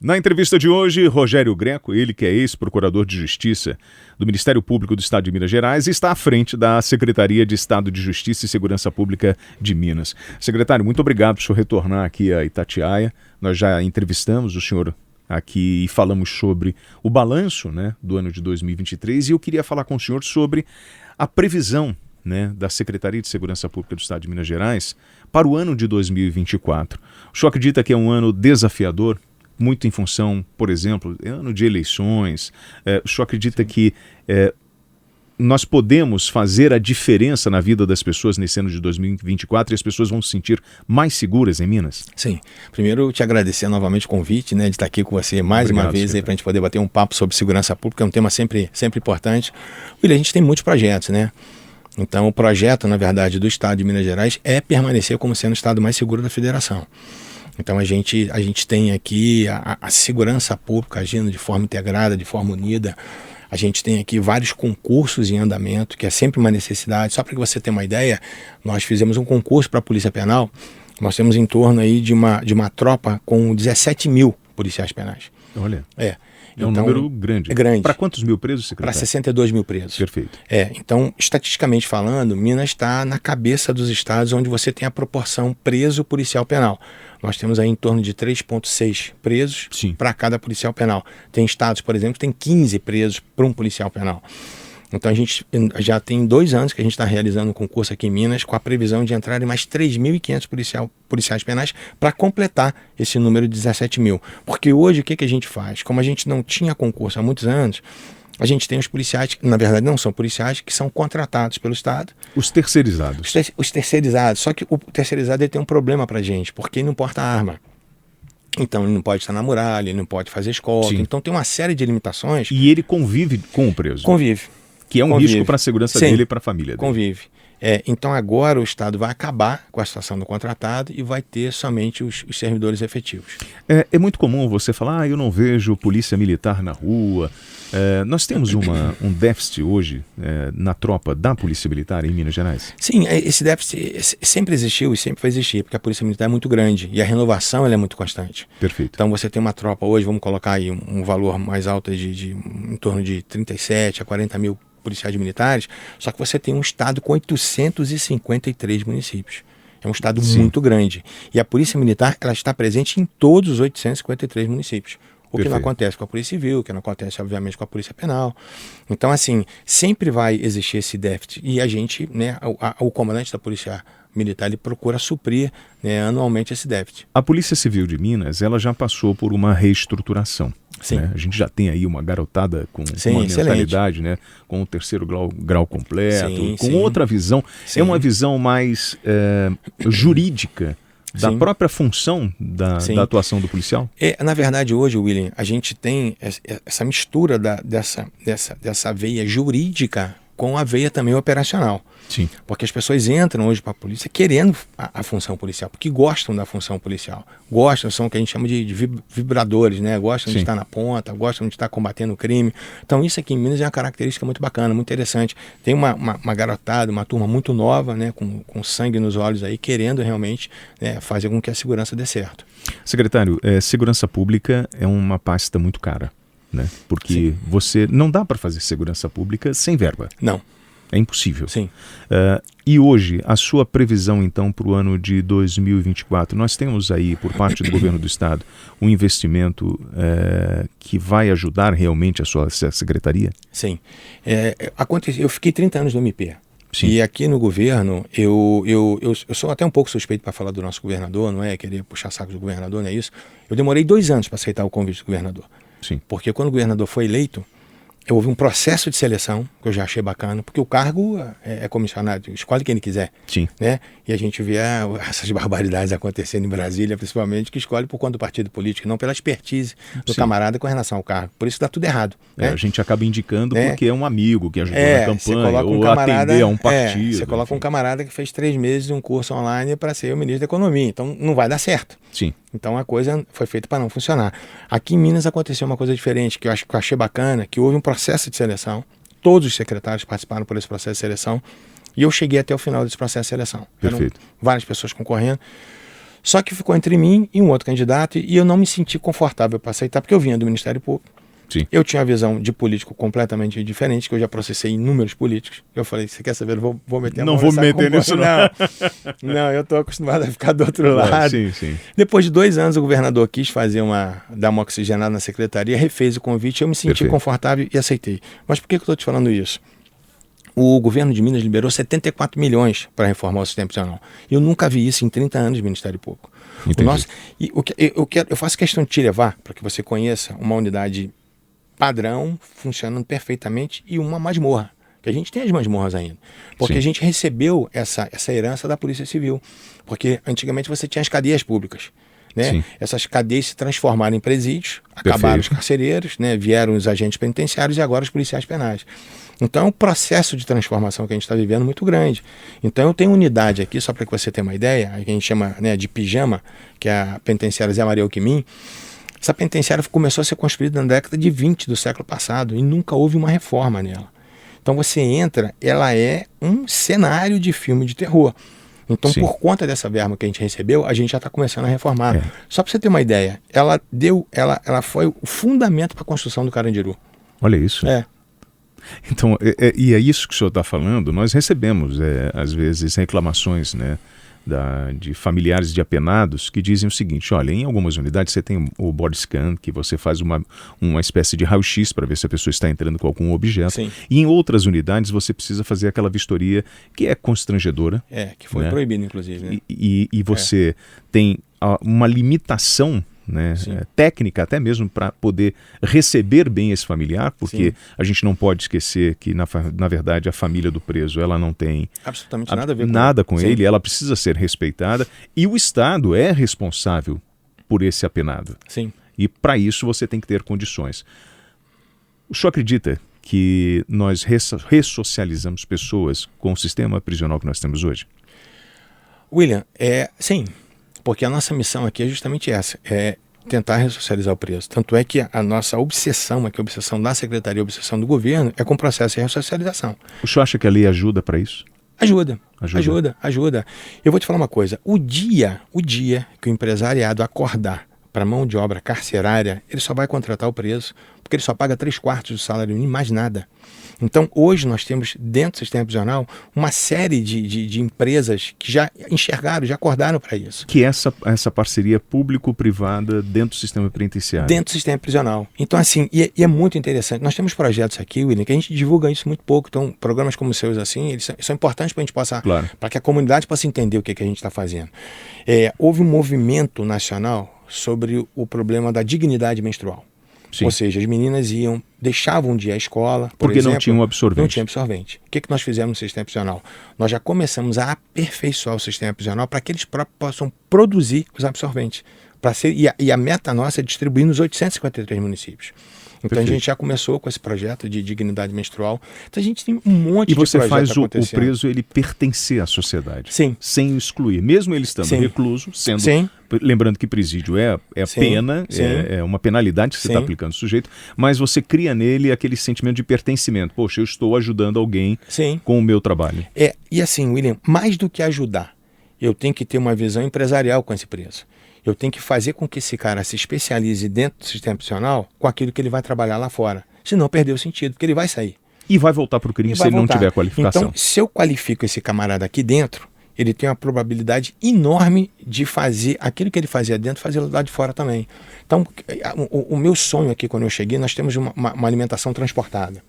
Na entrevista de hoje, Rogério Greco, ele que é ex-procurador de Justiça do Ministério Público do Estado de Minas Gerais, está à frente da Secretaria de Estado de Justiça e Segurança Pública de Minas. Secretário, muito obrigado por o senhor retornar aqui a Itatiaia. Nós já entrevistamos o senhor aqui e falamos sobre o balanço, do ano de 2023 e eu queria falar com o senhor sobre a previsão da Secretaria de Segurança Pública do Estado de Minas Gerais para o ano de 2024. O senhor acredita que é um ano desafiador? Muito em função, por exemplo, ano de eleições. O senhor acredita que nós podemos fazer a diferença na vida das pessoas nesse ano de 2024 e as pessoas vão se sentir mais seguras em Minas? Sim. Primeiro, te agradecer novamente o convite, de estar aqui com você mais uma vez para a gente poder bater um papo sobre segurança pública, é um tema sempre importante. William, a gente tem muitos projetos, Então, o projeto, na verdade, do Estado de Minas Gerais é permanecer como sendo o estado mais seguro da federação. Então a gente tem aqui a segurança pública agindo de forma integrada, de forma unida. A gente tem aqui vários concursos em andamento, que é sempre uma necessidade. Só para que você tenha uma ideia, nós fizemos um concurso para a Polícia Penal. Nós temos em torno aí de uma tropa com 17 mil policiais penais. Olha. Então, um número grande. É grande. Para quantos mil presos, secretário? Para 62 mil presos. Perfeito. Então, estatisticamente falando, Minas está na cabeça dos estados onde você tem a proporção preso-policial penal. Nós temos aí em torno de 3,6 presos para cada policial penal. Tem estados, por exemplo, que tem 15 presos para um policial penal. Então a gente já tem 2 anos que a gente está realizando um concurso aqui em Minas com a previsão de entrarem mais 3.500 policiais penais para completar esse número de 17 mil. Porque hoje o que a gente faz? Como a gente não tinha concurso há muitos anos, a gente tem os policiais, que na verdade não são policiais, que são contratados pelo Estado. Os terceirizados. Os terceirizados. Só que o terceirizado ele tem um problema para a gente, porque ele não porta arma. Então ele não pode estar na muralha, ele não pode fazer escolta. Então tem uma série de limitações. E ele convive com o preso. Convive. Que é um risco para a segurança dele e para a família dele. Convive. Então agora o Estado vai acabar com a situação do contratado e vai ter somente os servidores efetivos. É muito comum você falar, eu não vejo polícia militar na rua. Nós temos um déficit hoje na tropa da Polícia Militar em Minas Gerais? Sim, esse déficit sempre existiu e sempre vai existir, porque a Polícia Militar é muito grande e a renovação ela é muito constante. Perfeito. Então você tem uma tropa hoje, vamos colocar aí um valor mais alto em torno de 37 a 40 mil policiais militares, só que você tem um estado com 853 municípios. É um estado muito grande. E a Polícia Militar ela está presente em todos os 853 municípios. O que não acontece com a Polícia Civil, o que não acontece, obviamente, com a Polícia Penal. Então, assim, sempre vai existir esse déficit. E a gente, o comandante da Polícia Militar, ele procura suprir anualmente esse déficit. A Polícia Civil de Minas, ela já passou por uma reestruturação. Sim. A gente já tem aí uma garotada com uma mentalidade, com o terceiro grau completo, com outra visão. É uma visão mais jurídica da própria função da atuação do policial? Na verdade, hoje, William, a gente tem essa mistura dessa veia jurídica com a veia também operacional. Sim. Porque as pessoas entram hoje para a polícia querendo a função policial, porque gostam da função policial. Gostam, são o que a gente chama de vibradores, Gostam de estar na ponta, gostam de estar combatendo o crime. Então isso aqui em Minas é uma característica muito bacana, muito interessante. Tem uma garotada, uma turma muito nova, com sangue nos olhos aí, querendo realmente fazer com que a segurança dê certo. Secretário, segurança pública é uma pasta muito cara, porque você não dá para fazer segurança pública sem verba. Não. É impossível. Sim. E hoje, a sua previsão, então, para o ano de 2024, nós temos aí, por parte do governo do Estado, um investimento que vai ajudar realmente a sua secretaria? Sim. Eu fiquei 30 anos no MP. Sim. E aqui no governo, eu sou até um pouco suspeito para falar do nosso governador, não é querer puxar saco do governador, não é isso? Eu demorei 2 anos para aceitar o convite do governador. Sim. Porque quando o governador foi eleito, houve um processo de seleção, que eu já achei bacana, porque o cargo é comissionado, escolhe quem ele quiser. Sim. E a gente vê essas barbaridades acontecendo em Brasília, principalmente, que escolhe por conta do partido político, não pela expertise do camarada com relação ao cargo. Por isso dá tudo errado. A gente acaba indicando porque é um amigo que ajudou na campanha, ou camarada, atender a um partido. Você coloca um camarada que fez 3 meses de um curso online para ser o ministro da Economia. Então não vai dar certo. Sim. Então a coisa foi feita para não funcionar. Aqui em Minas aconteceu uma coisa diferente, que eu achei bacana, que houve um processo de seleção, todos os secretários participaram por esse processo de seleção, e eu cheguei até o final desse processo de seleção. Perfeito. Eram várias pessoas concorrendo, Só que ficou entre mim e um outro candidato e eu não me senti confortável para aceitar, porque eu vinha do Ministério Público. Sim. Eu tinha uma visão de político completamente diferente, que eu já processei inúmeros políticos. Eu falei, você quer saber, eu vou meter a mão. Não vou me meter nisso, não. Não, eu estou acostumado a ficar do outro lado. Sim, sim. Depois de 2 anos, o governador quis dar uma oxigenada na secretaria, refez o convite, eu me senti confortável e aceitei. Mas por que eu estou te falando isso? O governo de Minas liberou 74 milhões para reformar o sistema prisional. Eu nunca vi isso em 30 anos de Ministério Público. Eu faço questão de te levar para que você conheça uma unidade padrão, funcionando perfeitamente, e uma masmorra, que a gente tem as masmorras ainda, porque a gente recebeu essa herança da Polícia Civil, porque antigamente você tinha as cadeias públicas, né? Essas cadeias se transformaram em presídios, acabaram os carcereiros, né? Vieram os agentes penitenciários e agora os policiais penais. Então é um processo de transformação que a gente está vivendo muito grande. Então eu tenho unidade aqui, só para que você tenha uma ideia, que a gente chama, né, de Pijama, que é a penitenciária Zé Maria Alquimim. Essa penitenciária começou a ser construída na década de 20 do século passado e nunca houve uma reforma nela. Então você entra, ela é um cenário de filme de terror. Então, por conta dessa verba que a gente recebeu, a gente já está começando a reformar. Só para você ter uma ideia, ela foi o fundamento para a construção do Carandiru. Olha isso. Então, e é isso que o senhor está falando. Nós recebemos, às vezes, reclamações, né, de familiares de apenados que dizem o seguinte: olha, em algumas unidades você tem o body scan, que você faz uma espécie de raio-x para ver se a pessoa está entrando com algum objeto. E em outras unidades você precisa fazer aquela vistoria que é constrangedora. Que foi proibido, inclusive. Né? E você tem uma limitação, né, técnica até mesmo para poder receber bem esse familiar, porque a gente não pode esquecer que na verdade a família do preso, ela não tem absolutamente nada a ver com ele, ela precisa ser respeitada e o Estado é responsável por esse apenado. E para isso você tem que ter condições. O senhor acredita que nós ressocializamos pessoas com o sistema prisional que nós temos hoje? William, sim. Porque a nossa missão aqui é justamente essa, é tentar ressocializar o preso. Tanto é que a nossa obsessão aqui, a obsessão da secretaria, a obsessão do governo, é com o processo de ressocialização. O senhor acha que a lei ajuda para isso? Ajuda. Eu vou te falar uma coisa, o dia que o empresariado acordar para mão de obra carcerária, ele só vai contratar o preso, porque ele só paga 3/4 do salário mínimo, mais nada. Então, hoje nós temos, dentro do sistema prisional, uma série de empresas que já enxergaram, já acordaram para isso. Que é essa parceria público-privada dentro do sistema penitenciário. Dentro do sistema prisional. Então, assim, e é muito interessante. Nós temos projetos aqui, William, que a gente divulga isso muito pouco. Então, programas como os seus, assim, eles são importantes para a gente possa, para que a comunidade possa entender o que a gente está fazendo. Houve um movimento nacional sobre o problema da dignidade menstrual. Ou seja, as meninas deixavam de ir à escola, por exemplo, não tinham absorvente. Não tinha absorvente. O que nós fizemos no sistema prisional? Nós já começamos a aperfeiçoar o sistema prisional para que eles próprios possam produzir os absorventes. E a meta nossa é distribuir nos 853 municípios. Então a gente já começou com esse projeto de dignidade menstrual. Então a gente tem um monte de projetos acontecendo. E você faz o preso ele pertencer à sociedade. Sim. Sem o excluir. Mesmo ele estando recluso, sendo... Lembrando que presídio é pena, é uma penalidade que você está aplicando ao sujeito, mas você cria nele aquele sentimento de pertencimento. Poxa, eu estou ajudando alguém com o meu trabalho. E assim, William, mais do que ajudar, eu tenho que ter uma visão empresarial com esse preso. Eu tenho que fazer com que esse cara se especialize dentro do sistema prisional com aquilo que ele vai trabalhar lá fora. Senão perdeu o sentido, porque ele vai sair. E vai voltar para o crime se ele não tiver qualificação. Então, se eu qualifico esse camarada aqui dentro, ele tem uma probabilidade enorme de fazer aquilo que ele fazia dentro, fazer lá de fora também. Então, o meu sonho aqui, quando eu cheguei, nós temos uma alimentação transportada.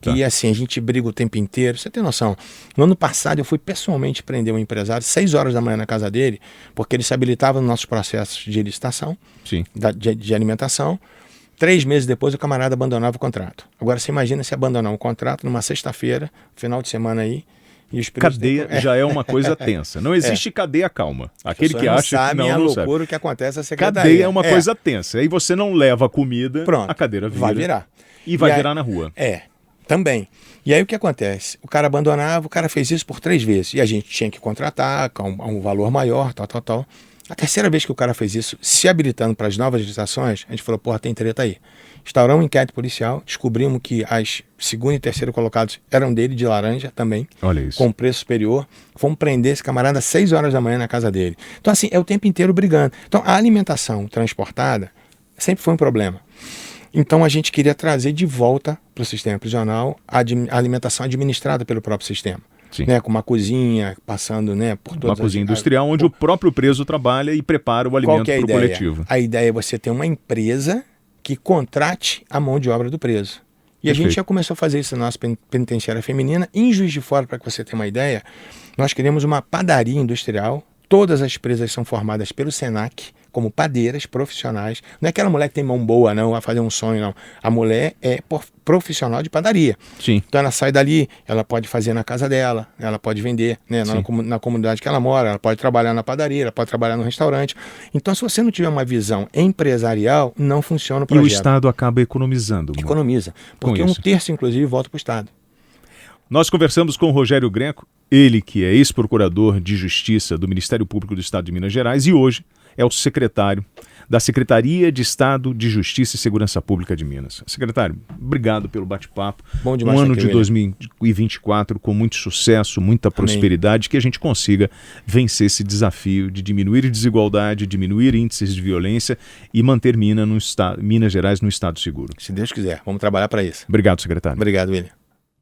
E assim, a gente briga o tempo inteiro. Você tem noção? No ano passado, eu fui pessoalmente prender um empresário 6 horas da manhã na casa dele, porque ele se habilitava nos nossos processos de licitação, de alimentação. 3 meses depois, o camarada abandonava o contrato. Agora, você imagina se abandonar um contrato numa sexta-feira, final de semana aí, e os cadeia já é uma coisa tensa. Não existe cadeia calma. Aquele que acha que não loucura sabe. O que acontece na secretaria. Cadeia é uma coisa tensa. Aí você não leva a comida, a cadeira vira. Vai virar. E vai virar na rua. Também. E aí o que acontece? O cara abandonava, o cara fez isso por 3 vezes. E a gente tinha que contratar a um valor maior, tal. A terceira vez que o cara fez isso, se habilitando para as novas licitações, a gente falou, porra, tem treta aí. Instauramos um inquérito policial, descobrimos que as segundo e terceiro colocados eram dele, de laranja também, olha isso, com preço superior. Fomos prender esse camarada às 6 horas da manhã na casa dele. Então, assim, é o tempo inteiro brigando. Então, a alimentação transportada sempre foi um problema. Então, a gente queria trazer de volta para o sistema prisional a alimentação administrada pelo próprio sistema. Né, com uma cozinha, passando, né, por todas uma cozinha industrial onde o próprio preso trabalha e prepara o alimento para o coletivo. A ideia é você ter uma empresa que contrate a mão de obra do preso. E a gente já começou a fazer isso na nossa penitenciária feminina. Em Juiz de Fora, para que você tenha uma ideia, nós queremos uma padaria industrial. Todas as presas são formadas pelo SENAC como padeiras profissionais. Não é aquela mulher que tem mão boa, não, vai fazer um sonho, não. A mulher é profissional de padaria. Sim. Então ela sai dali, ela pode fazer na casa dela, ela pode vender, né, na comunidade que ela mora, ela pode trabalhar na padaria, ela pode trabalhar no restaurante. Então, se você não tiver uma visão empresarial, não funciona o projeto. E o Estado acaba economizando. Economiza. Porque um terço, inclusive, volta para o Estado. Nós conversamos com o Rogério Greco, ele que é ex-procurador de Justiça do Ministério Público do Estado de Minas Gerais e hoje é o secretário da Secretaria de Estado de Justiça e Segurança Pública de Minas. Secretário, obrigado pelo bate-papo. Bom demais. Um ano de 2024 com muito sucesso, muita prosperidade, que a gente consiga vencer esse desafio de diminuir desigualdade, diminuir índices de violência e manter Minas Gerais no estado seguro. Se Deus quiser, vamos trabalhar para isso. Obrigado, secretário. Obrigado, William.